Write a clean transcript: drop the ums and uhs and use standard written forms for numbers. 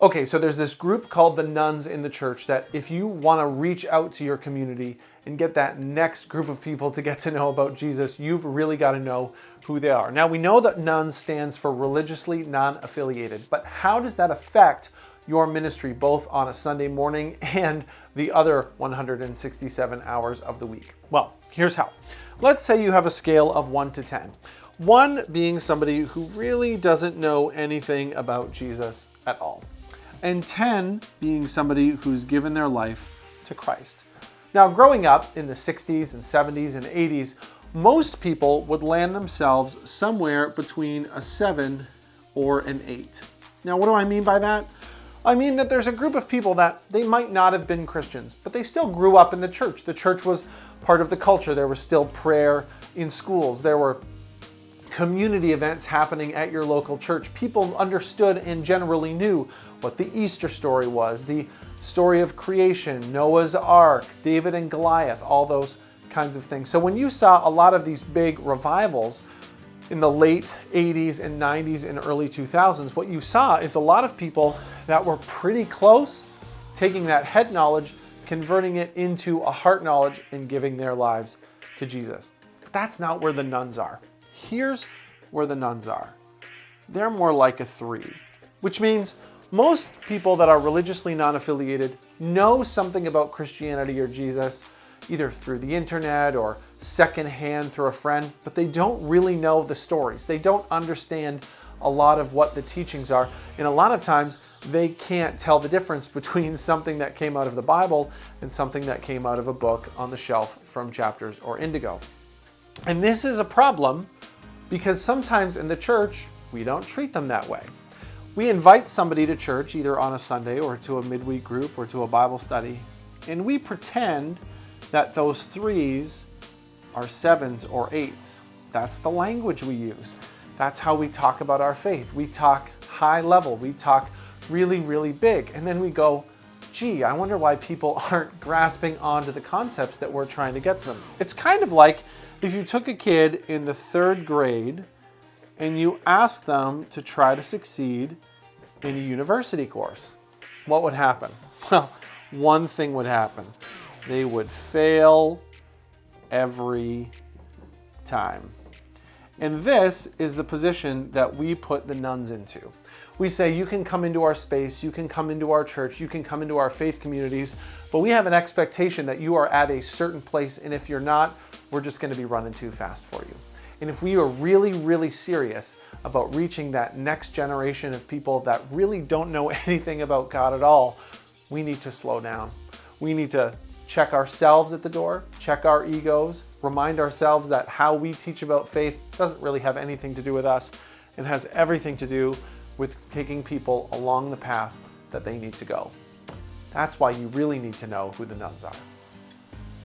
Okay, so there's this group called the nuns in the church that if you want to reach out to your community and get that next group of people to get to know about Jesus, you've really got to know who they are. Now, we know that nuns stands for religiously non-affiliated, but how does that affect your ministry both on a Sunday morning and the other 167 hours of the week? Well, here's how. Let's say you have a scale of 1 to 10. 1 being somebody who really doesn't know anything about Jesus at all, and 10 being somebody who's given their life to Christ. Now, growing up in the 60s and 70s and 80s, most people would land themselves somewhere between a 7 or an 8. Now, what do I mean by that? I mean that there's a group of people that they might not have been Christians, but they still grew up in the church. The church was part of the culture. There was still prayer in schools. There were community events happening at your local church. People understood and generally knew what the Easter story was, the story of creation, Noah's Ark, David and Goliath, all those kinds of things. So when you saw a lot of these big revivals in the late 80s and 90s and early 2000s, what you saw is a lot of people that were pretty close, taking that head knowledge, converting it into a heart knowledge and giving their lives to Jesus. But that's not where the nuns are. Here's where the nuns are. They're more like a 3, which means most people that are religiously non-affiliated know something about Christianity or Jesus, either through the internet or secondhand through a friend, but they don't really know the stories. They don't understand a lot of what the teachings are. And a lot of times they can't tell the difference between something that came out of the Bible and something that came out of a book on the shelf from Chapters or Indigo. And this is a problem because sometimes in the church, we don't treat them that way. We invite somebody to church either on a Sunday or to a midweek group or to a Bible study, and we pretend that those 3s are 7s or 8s. That's the language we use. That's how we talk about our faith. We talk high level. We talk really, really big. And then we go, gee, I wonder why people aren't grasping onto the concepts that we're trying to get to them. It's kind of like if you took a kid in the 3rd grade and you asked them to try to succeed in a university course, what would happen? Well, one thing would happen. They would fail every time. And this is the position that we put the nuns into. We say, you can come into our space, you can come into our church, you can come into our faith communities, but we have an expectation that you are at a certain place, and if you're not, we're just going to be running too fast for you. And if we are really, really serious about reaching that next generation of people that really don't know anything about God at all, we need to slow down. We need to check ourselves at the door, check our egos, remind ourselves that how we teach about faith doesn't really have anything to do with us and has everything to do with taking people along the path that they need to go. That's why you really need to know who the nuns are.